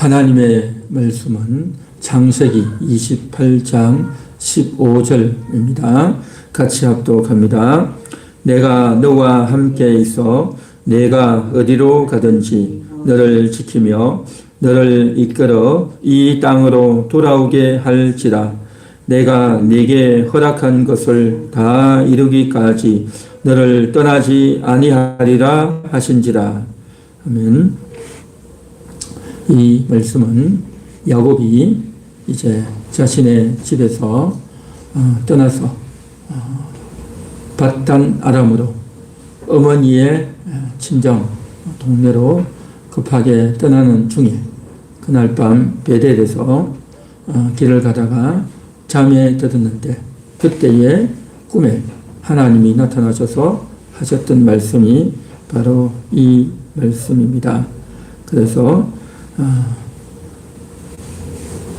하나님의 말씀은 창세기 28장 15절입니다. 같이 합독합니다. 내가 너와 함께 있어 내가 어디로 가든지 너를 지키며 너를 이끌어 이 땅으로 돌아오게 할지라. 내가 네게 허락한 것을 다 이루기까지 너를 떠나지 아니하리라 하신지라. 아멘. 이 말씀은 야곱이 이제 자신의 집에서 떠나서 밧단 아람으로 어머니의 친정 동네로 급하게 떠나는 중에 그날 밤 베델에서 길을 가다가 잠에 들었는데 그때의 꿈에 하나님이 나타나셔서 하셨던 말씀이 바로 이 말씀입니다. 그래서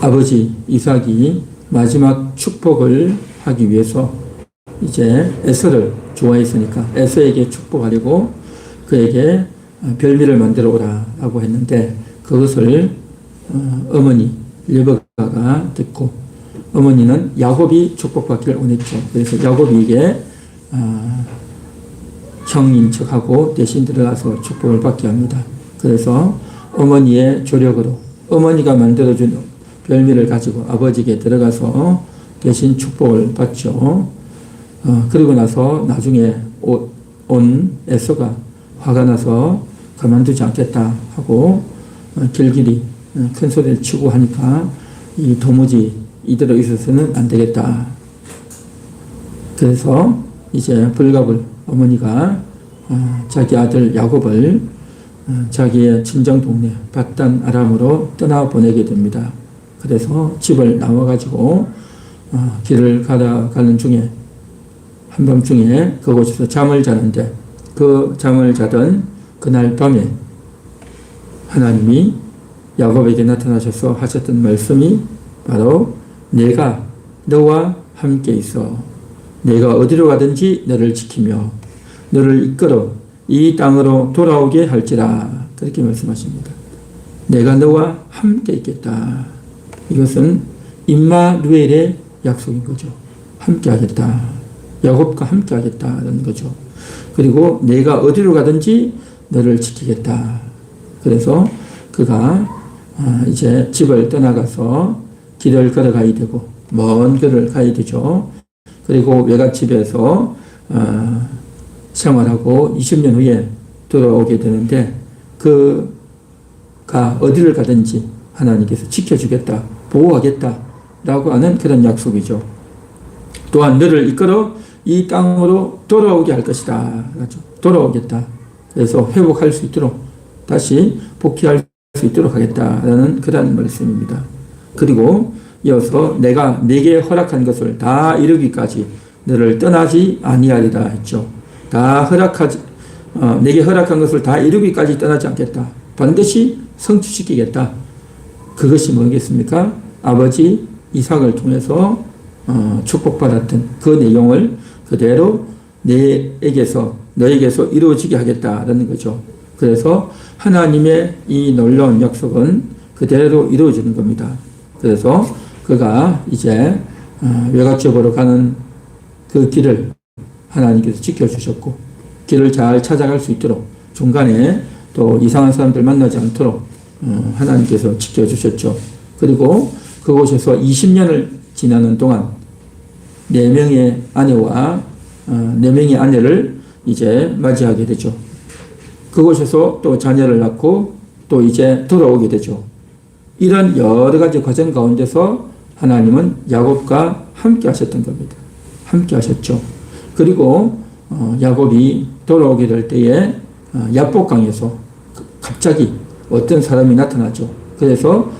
아버지 이삭이 마지막 축복을 하기 위해서 이제 에서를 좋아했으니까 에서에게 축복하려고 그에게 별미를 만들어 오라라고 했는데 그것을 어머니 르베카가 듣고 어머니는 야곱이 축복받기를 원했죠. 그래서 야곱에게 형인 척하고 대신 들어가서 축복을 받게 합니다. 그래서 어머니의 조력으로 어머니가 만들어준 별미를 가지고 아버지에게 들어가서 대신 축복을 받죠. 그리고 나서 나중에 온 에서가 화가 나서 가만두지 않겠다 하고 길길이 큰 소리를 치고 하니까 이 도무지 이대로 있어서는 안 되겠다. 그래서 이제 불갑을 어머니가 자기 아들 야곱을 자기의 친정 동네 밧단 아람으로 떠나보내게 됩니다. 그래서 집을 나와가지고 길을 가는 중에 한밤중에 그곳에서 잠을 자는데 그 잠을 자던 그날 밤에 하나님이 야곱에게 나타나셔서 하셨던 말씀이 바로 내가 너와 함께 있어 내가 어디로 가든지 너를 지키며 너를 이끌어 이 땅으로 돌아오게 할지라. 그렇게 말씀하십니다. 내가 너와 함께 있겠다. 이것은 임마누엘의 약속인 거죠. 함께 하겠다. 야곱과 함께 하겠다는 거죠. 그리고 내가 어디로 가든지 너를 지키겠다. 그래서 그가 이제 집을 떠나가서 길을 걸어가야 되고 먼 길을 가야 되죠. 그리고 외갓집에서 생활하고 20년 후에 돌아오게 되는데 그가 어디를 가든지 하나님께서 지켜주겠다, 보호하겠다 라고 하는 그런 약속이죠. 또한 너를 이끌어 이 땅으로 돌아오게 할 것이다. 돌아오겠다. 그래서 회복할 수 있도록 다시 복귀할 수 있도록 하겠다라는 그런 말씀입니다. 그리고 이어서 내가 네게 허락한 것을 다 이루기까지 너를 떠나지 아니하리라 했죠. 내게 허락한 것을 다 이루기까지 떠나지 않겠다. 반드시 성취시키겠다. 그것이 뭐겠습니까? 아버지 이삭을 통해서 축복받았던 그 내용을 그대로 너에게서 이루어지게 하겠다라는 거죠. 그래서 하나님의 이 놀라운 약속은 그대로 이루어지는 겁니다. 그래서 그가 이제 외갓집으로 가는 그 길을 하나님께서 지켜주셨고 길을 잘 찾아갈 수 있도록 중간에 또 이상한 사람들 만나지 않도록 하나님께서 지켜주셨죠. 그리고 그곳에서 20년을 지나는 동안 4명의 아내와 4명의 아내를 이제 맞이하게 되죠. 그곳에서 또 자녀를 낳고 또 이제 돌아오게 되죠. 이런 여러 가지 과정 가운데서 하나님은 야곱과 함께 하셨던 겁니다. 함께 하셨죠. 그리고 야곱이 돌아오게 될 때에 야복강에서 갑자기 어떤 사람이 나타나죠. 그래서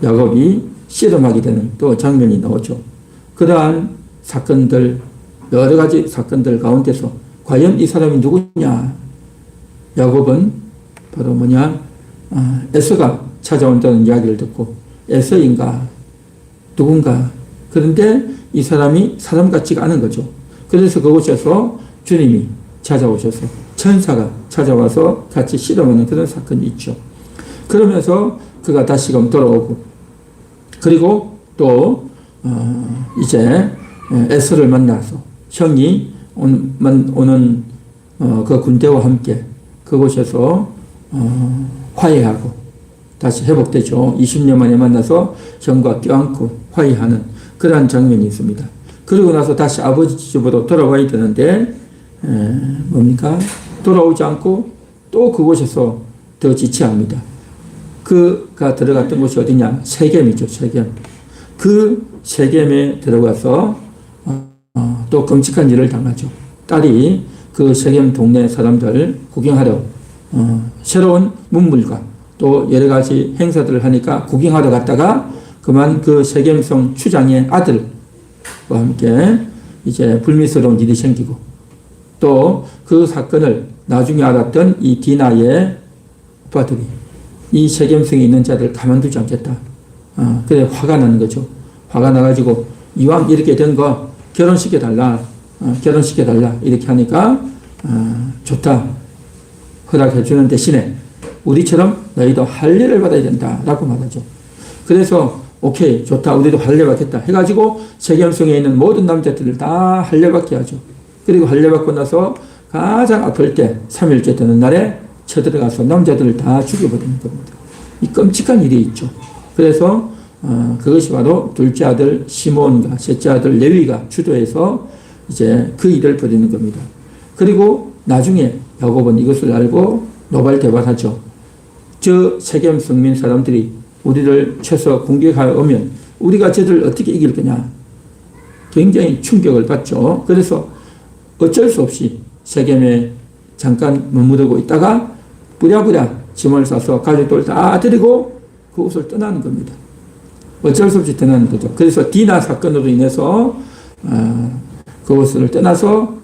야곱이 씨름하게 되는 또 장면이 나오죠. 그러한 사건들, 여러 가지 사건들 가운데서 과연 이 사람이 누구냐? 야곱은 바로 에서가 찾아온다는 이야기를 듣고 에서인가? 누군가? 그런데 이 사람이 사람 같지가 않은 거죠. 그래서 그곳에서 주님이 찾아오셔서 천사가 찾아와서 같이 씨름하는 그런 사건이 있죠. 그러면서 그가 다시금 돌아오고, 그리고 또 이제 에서를 만나서 형이 오는 그 군대와 함께 그곳에서 화해하고 다시 회복되죠. 20년 만에 만나서 형과 껴안고 화해하는 그러한 장면이 있습니다. 그리고 나서 다시 아버지 집으로 돌아와야 되는데 뭡니까? 돌아오지 않고 또 그곳에서 더 지체합니다. 그가 들어갔던 곳이 어디냐? 세겜이죠. 세겜. 그 세겜에 들어가서 또 끔찍한 일을 당하죠. 딸이 그 세겜 동네 사람들 구경하러 새로운 문물과 또 여러 가지 행사들을 하니까 구경하러 갔다가 그만 그 세겜성 추장의 아들과 함께 이제 불미스러운 일이 생기고, 또 그 사건을 나중에 알았던 이 디나의 오빠들이 이 세겜성에 있는 자들 가만두지 않겠다. 그래 화가 나는 거죠. 화가 나가지고 이왕 이렇게 된 거 결혼시켜달라. 결혼시켜달라. 이렇게 하니까 좋다. 허락해주는 대신에 우리처럼 너희도 할례를 받아야 된다라고 말하죠. 그래서 오케이 좋다. 우리도 할례 받겠다. 해가지고 세겜성에 있는 모든 남자들을 다 할례 받게 하죠. 그리고 할례 받고 나서 가장 아플 때 3일째 되는 날에 쳐들어가서 남자들을 다 죽여버리는 겁니다. 이 끔찍한 일이 있죠. 그래서 그것이 바로 둘째 아들 시몬과 셋째 아들 레위가 주도해서 이제 그 일을 벌이는 겁니다. 그리고 나중에 야곱은 이것을 알고 노발대발하죠. 저 세겜 성민 사람들이 우리를 쳐서 공격하여 오면 우리가 저들을 어떻게 이길 거냐. 굉장히 충격을 받죠. 그래서 어쩔 수 없이 세겜에 잠깐 머무르고 있다가 부랴부랴 짐을 싸서 가족들 다 데리고 그곳을 떠나는 겁니다. 어쩔 수 없이 떠나는 거죠. 그래서 디나 사건으로 인해서 그곳을 떠나서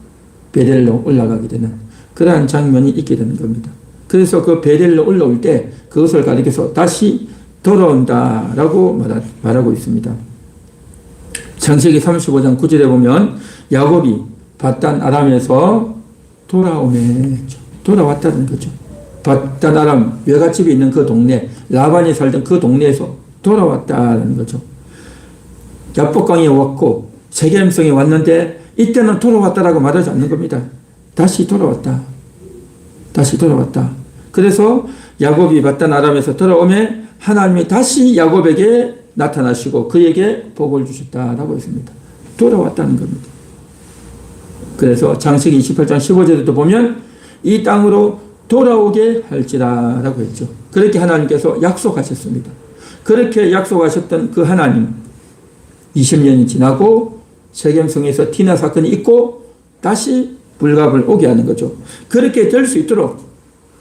베델로 올라가게 되는 그러한 장면이 있게 되는 겁니다. 그래서 그 베델로 올라올 때 그것을 가리켜서 다시 돌아온다라고 말하고 있습니다. 창세기 35장 9절에 보면 야곱이 밧단 아람에서 돌아왔다는 거죠. 밧단 아람 외갓집이 있는 그 동네, 라반이 살던 그 동네에서 돌아왔다는 거죠. 야복강에 왔고 세겜성에 왔는데 이때는 돌아왔다라고 말하지 않는 겁니다. 다시 돌아왔다. 그래서 야곱이 밧단 아람에서 돌아오면 하나님이 다시 야곱에게 나타나시고 그에게 복을 주셨다라고 했습니다. 돌아왔다는 겁니다. 그래서 창세기 28장 15절에도 보면 이 땅으로 돌아오게 할지라라고 했죠. 그렇게 하나님께서 약속하셨습니다. 그렇게 약속하셨던 그 하나님, 20년이 지나고 세겜성에서 디나 사건이 있고 다시 불갑을 오게 하는 거죠. 그렇게 될 수 있도록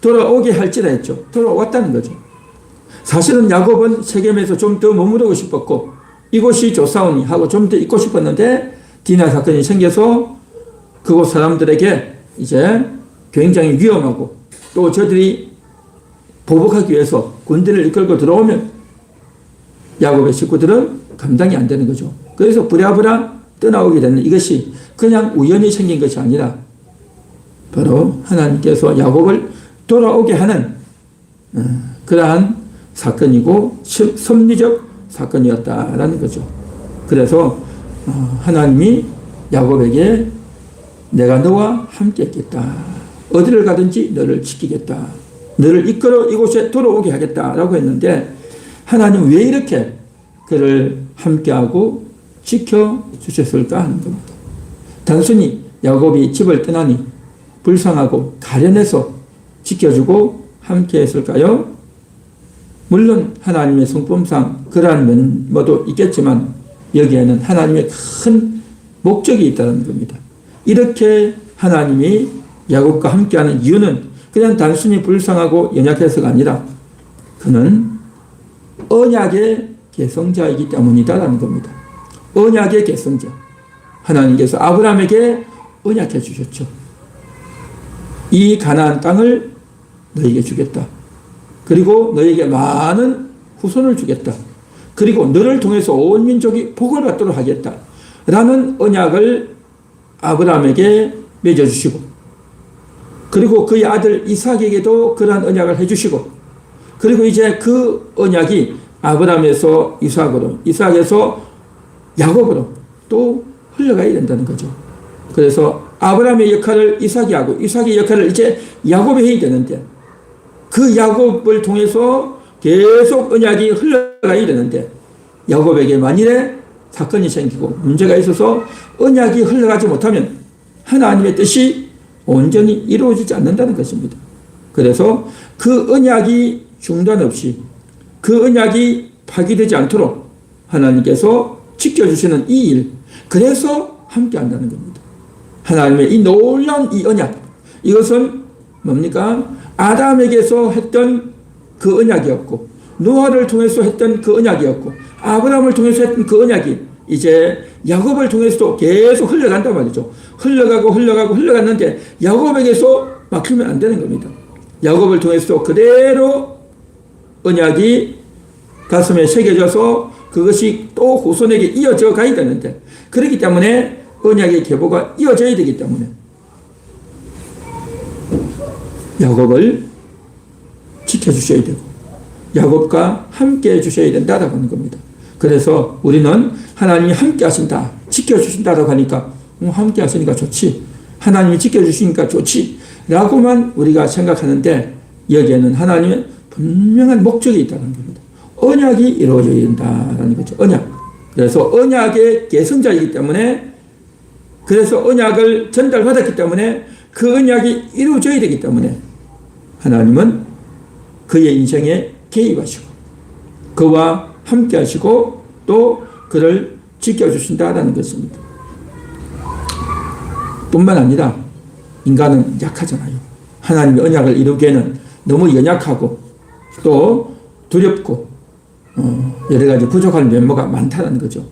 돌아오게 할지라 했죠. 돌아왔다는 거죠. 사실은 야곱은 세겜에서 좀 더 머무르고 싶었고 이곳이 좋사오니 하고 좀 더 있고 싶었는데 디나 사건이 생겨서 그곳 사람들에게 이제 굉장히 위험하고 또 저들이 보복하기 위해서 군대를 이끌고 들어오면 야곱의 식구들은 감당이 안 되는 거죠. 그래서 부랴부랴 떠나오게 되는 이것이 그냥 우연히 생긴 것이 아니라 바로 하나님께서 야곱을 돌아오게 하는 그러한 사건이고 섭리적 사건이었다라는 거죠. 그래서 하나님이 야곱에게 내가 너와 함께 있겠다. 어디를 가든지 너를 지키겠다. 너를 이끌어 이곳에 돌아오게 하겠다라고 했는데 하나님 왜 이렇게 그를 함께하고 지켜주셨을까 하는 겁니다. 단순히 야곱이 집을 떠나니 불쌍하고 가련해서 지켜주고 함께했을까요? 물론 하나님의 성품상 그러한 면모도 있겠지만 여기에는 하나님의 큰 목적이 있다는 겁니다. 이렇게 하나님이 야곱과 함께하는 이유는 그냥 단순히 불쌍하고 연약해서가 아니라 그는 언약의 계승자이기 때문이다라는 겁니다. 언약의 계승자. 하나님께서 아브라함에게 언약해 주셨죠. 이 가나안 땅을 너에게 주겠다. 그리고 너에게 많은 후손을 주겠다. 그리고 너를 통해서 온 민족이 복을 받도록 하겠다. 라는 언약을 아브라함에게 맺어주시고 그리고 그의 아들 이삭에게도 그러한 언약을 해주시고 그리고 이제 그 언약이 아브라함에서 이삭으로, 이삭에서 야곱으로 또 흘러가야 된다는 거죠. 그래서 아브라함의 역할을 이삭이 하고 이삭의 역할을 이제 야곱이 해야 되는데 그 야곱을 통해서 계속 언약이 흘러가야 되는데 야곱에게 만일에 사건이 생기고 문제가 있어서 언약이 흘러가지 못하면 하나님의 뜻이 온전히 이루어지지 않는다는 것입니다. 그래서 그 언약이 중단 없이 그 언약이 파기되지 않도록 하나님께서 지켜주시는 이 일, 그래서 함께 한다는 겁니다. 하나님의 이 놀라운 이 언약, 이것은 뭡니까? 아담에게서 했던 그 언약이었고 노아를 통해서 했던 그 언약이었고 아브라함을 통해서 했던 그 언약이 이제 야곱을 통해서도 계속 흘러간단 말이죠. 흘러갔는데 야곱에게서 막히면 안 되는 겁니다. 야곱을 통해서도 그대로 언약이 가슴에 새겨져서 그것이 또 후손에게 이어져 가야 되는데 그렇기 때문에 언약의 계보가 이어져야 되기 때문에 야곱을 지켜주셔야 되고 야곱과 함께 해주셔야 된다라고 하는 겁니다. 그래서 우리는 하나님이 함께 하신다, 지켜주신다라고 하니까 함께 하시니까 좋지, 하나님이 지켜주시니까 좋지 라고만 우리가 생각하는데 여기에는 하나님의 분명한 목적이 있다는 겁니다. 언약이 이루어져야 된다는 거죠. 언약. 그래서 언약의 계승자이기 때문에 그래서 언약을 전달받았기 때문에 그 언약이 이루어져야 되기 때문에 하나님은 그의 인생에 개입하시고 그와 함께 하시고 또 그를 지켜주신다는 것입니다. 뿐만 아니라 인간은 약하잖아요. 하나님의 언약을 이루기에는 너무 연약하고 또 두렵고 여러 가지 부족한 면모가 많다는 거죠.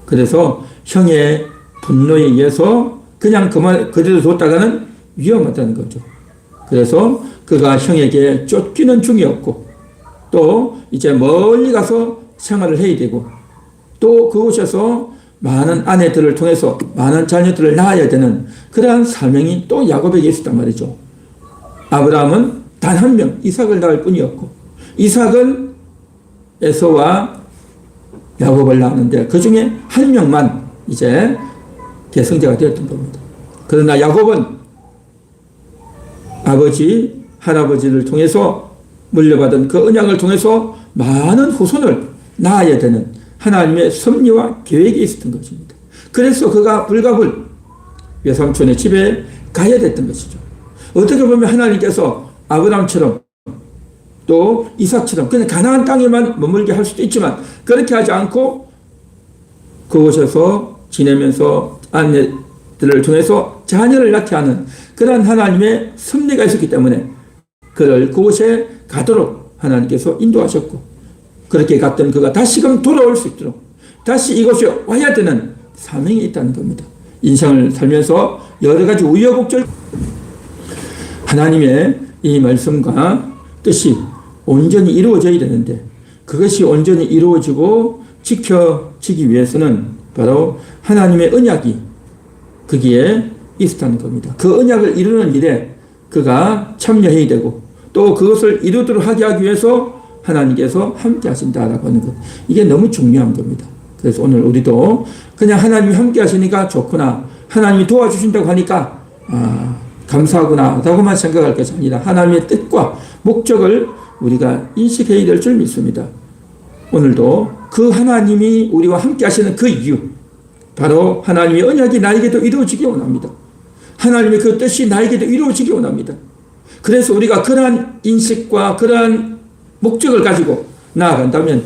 그래서 형의 분노에 의해서 그냥 그대로 뒀다가는 위험하다는 거죠. 그래서 그가 형에게 쫓기는 중이었고 또 이제 멀리 가서 생활을 해야 되고 또 그곳에서 많은 아내들을 통해서 많은 자녀들을 낳아야 되는 그러한 사명이 또 야곱에게 있었단 말이죠. 아브라함은 단 한 명 이삭을 낳을 뿐이었고 이삭은 에서와 야곱을 낳았는데 그 중에 한 명만 이제 계승자가 되었던 겁니다. 그러나 야곱은 아버지, 할아버지를 통해서 물려받은 그 언약을 통해서 많은 후손을 낳아야 되는 하나님의 섭리와 계획이 있었던 것입니다. 그래서 그가 불가불 외삼촌의 집에 가야 됐던 것이죠. 어떻게 보면 하나님께서 아브라함처럼 또 이삭처럼 그냥 가나안 땅에만 머물게 할 수도 있지만 그렇게 하지 않고 그곳에서 지내면서 아내들을 통해서 자녀를 낳게 하는 그런 하나님의 섭리가 있었기 때문에 그를 그곳에 가도록 하나님께서 인도하셨고 그렇게 갔던 그가 다시금 돌아올 수 있도록 다시 이곳에 와야 되는 사명이 있다는 겁니다. 인생을 살면서 여러 가지 우여곡절 하나님의 이 말씀과 뜻이 온전히 이루어져야 되는데 그것이 온전히 이루어지고 지켜지기 위해서는 바로 하나님의 언약이 거기에 있었다는 겁니다. 그 언약을 이루는 일에 그가 참여해야 되고 또 그것을 이루도록 하게 하기 위해서 하나님께서 함께 하신다라고 하는 것. 이게 너무 중요한 겁니다. 그래서 오늘 우리도 그냥 하나님이 함께 하시니까 좋구나. 하나님이 도와주신다고 하니까 감사하구나 라고만 생각할 것이 아니라 하나님의 뜻과 목적을 우리가 인식해야 될 줄 믿습니다. 오늘도 그 하나님이 우리와 함께 하시는 그 이유 바로 하나님의 언약이 나에게도 이루어지기 원합니다. 하나님의 그 뜻이 나에게도 이루어지기 원합니다. 그래서 우리가 그러한 인식과 그러한 목적을 가지고 나아간다면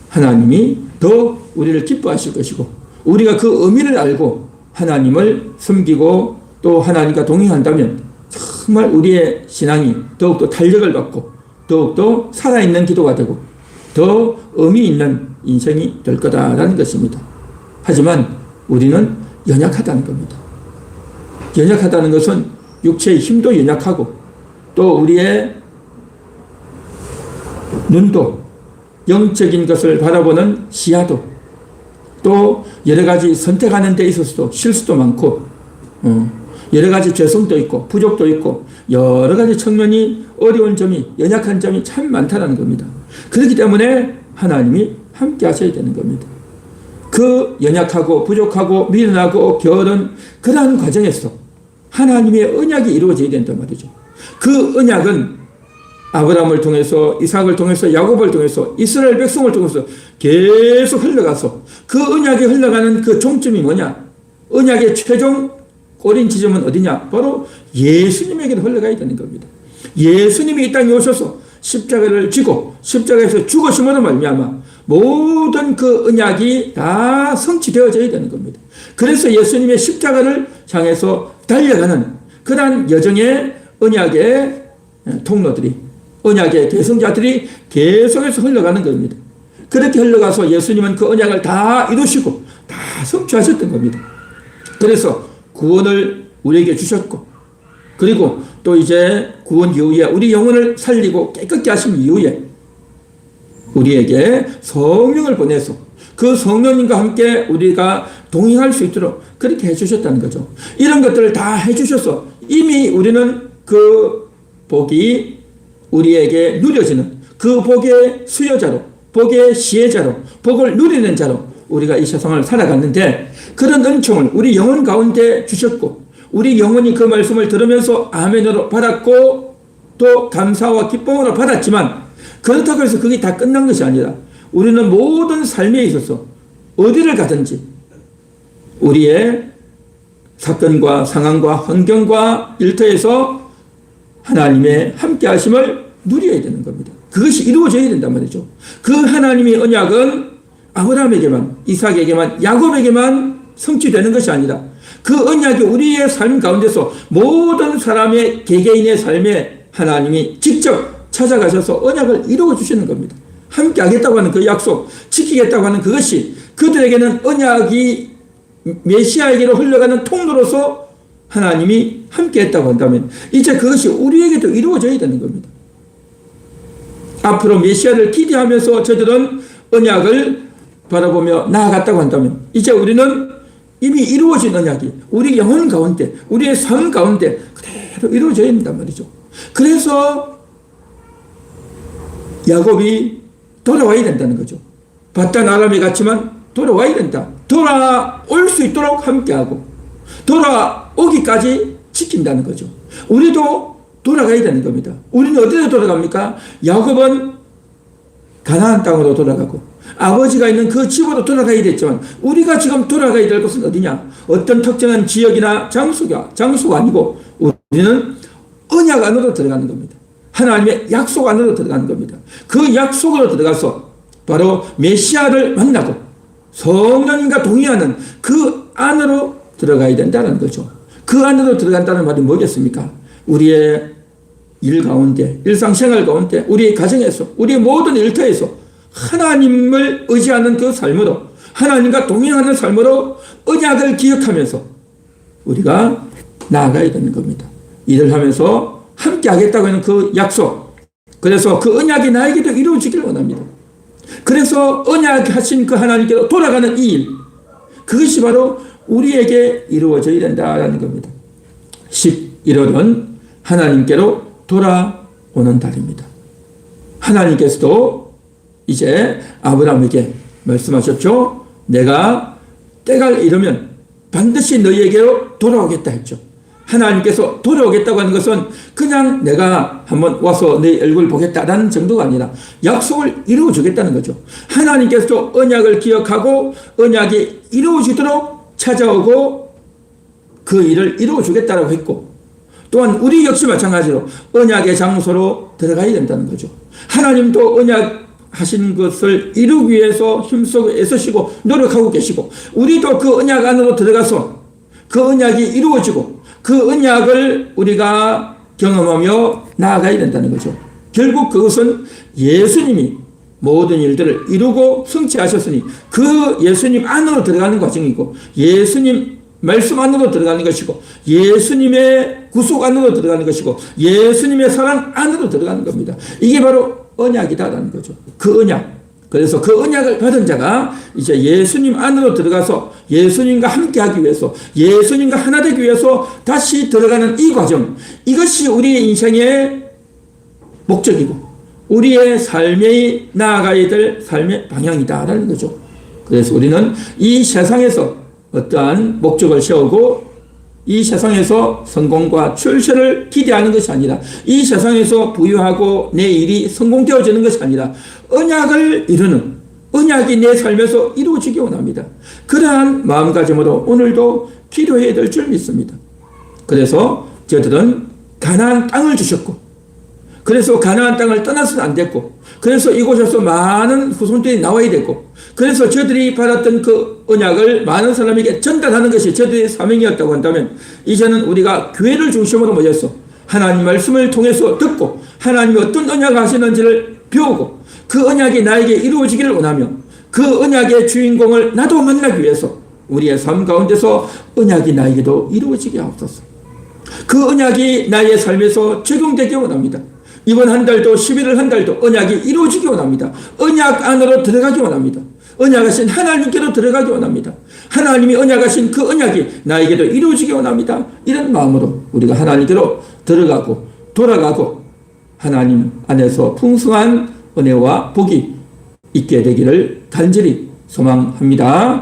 하나님이 더 우리를 기뻐하실 것이고 우리가 그 의미를 알고 하나님을 섬기고 또 하나님과 동행한다면 정말 우리의 신앙이 더욱더 탄력을 받고 더욱더 살아있는 기도가 되고 더 의미 있는 인생이 될 거다라는 것입니다. 하지만 우리는 연약하다는 겁니다. 연약하다는 것은 육체의 힘도 연약하고 또 우리의 눈도 영적인 것을 바라보는 시야도 또 여러 가지 선택하는 데 있어서도 실수도 많고 여러 가지 죄성도 있고 부족도 있고 여러 가지 측면이 어려운 점이 연약한 점이 참 많다는 겁니다. 그렇기 때문에 하나님이 함께 하셔야 되는 겁니다. 그 연약하고 부족하고 미련하고 게으른 그러한 과정에서 하나님의 언약이 이루어져야 된단 말이죠. 그 언약은 아브라함을 통해서 이삭을 통해서 야곱을 통해서 이스라엘 백성을 통해서 계속 흘러가서 그 언약이 흘러가는 그 종점이 뭐냐? 언약의 최종 꼬린 지점은 어디냐? 바로 예수님에게로 흘러가야 되는 겁니다. 예수님이 이 땅에 오셔서 십자가를 지고 십자가에서 죽으심으로 말미암아 모든 그 언약이 다 성취되어져야 되는 겁니다. 그래서 예수님의 십자가를 향해서 달려가는 그러한 여정의 언약의 통로들이 언약의 계승자들이 계속해서 흘러가는 겁니다. 그렇게 흘러가서 예수님은 그 언약을 다 이루시고 다 성취하셨던 겁니다. 그래서 구원을 우리에게 주셨고 그리고 또 이제 구원 이후에 우리 영혼을 살리고 깨끗게 하신 이후에 우리에게 성령을 보내서 그 성령님과 함께 우리가 동행할 수 있도록 그렇게 해주셨다는 거죠. 이런 것들을 다 해주셔서 이미 우리는 그 복이 우리에게 누려지는 그 복의 수요자로 복의 시혜자로 복을 누리는 자로 우리가 이 세상을 살아갔는데 그런 은총을 우리 영혼 가운데 주셨고 우리 영혼이 그 말씀을 들으면서 아멘으로 받았고 또 감사와 기쁨으로 받았지만 그렇다고 해서 그게 다 끝난 것이 아니라 우리는 모든 삶에 있어서 어디를 가든지 우리의 사건과 상황과 환경과 일터에서 하나님의 함께 하심을 누려야 되는 겁니다. 그것이 이루어져야 된단 말이죠. 그 하나님의 언약은 아브라함에게만 이삭에게만 야곱에게만 성취되는 것이 아니라 그 언약이 우리의 삶 가운데서 모든 사람의 개개인의 삶에 하나님이 직접 찾아가셔서 언약을 이루어 주시는 겁니다. 함께 하겠다고 하는 그 약속, 지키겠다고 하는 그것이 그들에게는 언약이 메시아에게로 흘러가는 통로로서 하나님이 함께 했다고 한다면 이제 그것이 우리에게도 이루어져야 되는 겁니다. 앞으로 메시아를 기대하면서 저들은 언약을 바라보며 나아갔다고 한다면 이제 우리는 이미 이루어진 언약이 우리 영혼 가운데 우리의 삶 가운데 그대로 이루어져야 된단 말이죠. 그래서 야곱이 돌아와야 된다는 거죠. 바단 아람에 갔지만 돌아와야 된다. 돌아올 수 있도록 함께하고 돌아오기까지 지킨다는 거죠. 우리도 돌아가야 되는 겁니다. 우리는 어디로 돌아갑니까? 야곱은 가나안 땅으로 돌아가고 아버지가 있는 그 집으로 돌아가야 됐지만 우리가 지금 돌아가야 될 곳은 어디냐? 어떤 특정한 지역이나 장소가 아니고 우리는 언약 안으로 들어가는 겁니다. 하나님의 약속 안으로 들어가는 겁니다. 그 약속으로 들어가서 바로 메시아를 만나고 성령님과 동의하는 그 안으로 들어가야 된다는 거죠. 그 안으로 들어간다는 말이 뭐겠습니까? 우리의 일 가운데, 일상생활 가운데, 우리의 가정에서, 우리의 모든 일터에서 하나님을 의지하는 그 삶으로, 하나님과 동행하는 삶으로 언약을 기억하면서 우리가 나아가야 되는 겁니다. 일을 하면서 함께 하겠다고 하는 그 약속, 그래서 그 언약이 나에게도 이루어지기를 원합니다. 그래서 언약하신 그 하나님께로 돌아가는 이 일, 그것이 바로 우리에게 이루어져야 된다는 겁니다. 11월은 하나님께로 돌아오는 달입니다. 하나님께서도 이제 아브라함에게 말씀하셨죠. 내가 때가 이르면 반드시 너희에게로 돌아오겠다 했죠. 하나님께서 돌아오겠다고 하는 것은 그냥 내가 한번 와서 내 얼굴 보겠다라는 정도가 아니라 약속을 이루어 주겠다는 거죠. 하나님께서도 언약을 기억하고 언약이 이루어지도록 찾아오고 그 일을 이루어 주겠다고 했고 또한 우리 역시 마찬가지로 언약의 장소로 들어가야 된다는 거죠. 하나님도 언약 하신 것을 이루기 위해서 힘쓰고 애쓰시고 노력하고 계시고 우리도 그 언약 안으로 들어가서 그 언약이 이루어지고 그 언약을 우리가 경험하며 나아가야 된다는 거죠. 결국 그것은 예수님이 모든 일들을 이루고 성취하셨으니 그 예수님 안으로 들어가는 과정이고 예수님 말씀 안으로 들어가는 것이고 예수님의 구속 안으로 들어가는 것이고 예수님의 사랑 안으로 들어가는 겁니다. 이게 바로 언약이다라는 거죠. 그 언약, 그래서 그 언약을 받은 자가 이제 예수님 안으로 들어가서 예수님과 함께 하기 위해서, 예수님과 하나 되기 위해서 다시 들어가는 이 과정, 이것이 우리의 인생의 목적이고 우리의 삶에 나아가야 될 삶의 방향이다라는 거죠. 그래서 우리는 이 세상에서 어떠한 목적을 세우고 이 세상에서 성공과 출세를 기대하는 것이 아니라, 이 세상에서 부유하고 내 일이 성공되어지는 것이 아니라 언약을 이루는, 언약이 내 삶에서 이루어지기 원합니다. 그러한 마음가짐으로 오늘도 기도해야 될 줄 믿습니다. 그래서 저들은 가나안 땅을 주셨고, 그래서 가나안 땅을 떠나서는 안 됐고, 그래서 이곳에서 많은 후손들이 나와야 됐고, 그래서 저들이 받았던 그 언약을 많은 사람에게 전달하는 것이 저들의 사명이었다고 한다면, 이제는 우리가 교회를 중심으로 모여서 하나님 말씀을 통해서 듣고 하나님이 어떤 언약을 하시는지를 배우고 그 언약이 나에게 이루어지기를 원하며 그 언약의 주인공을 나도 만나기 위해서 우리의 삶 가운데서 언약이 나에게도 이루어지게 하옵소서. 그 언약이 나의 삶에서 적용되기 원합니다. 이번 한 달도 11월 한 달도 언약이 이루어지기 원합니다. 언약 안으로 들어가기 원합니다. 언약하신 하나님께로 들어가기 원합니다. 하나님이 언약하신 그 언약이 나에게도 이루어지기 원합니다. 이런 마음으로 우리가 하나님께로 들어가고 돌아가고 하나님 안에서 풍성한 은혜와 복이 있게 되기를 간절히 소망합니다.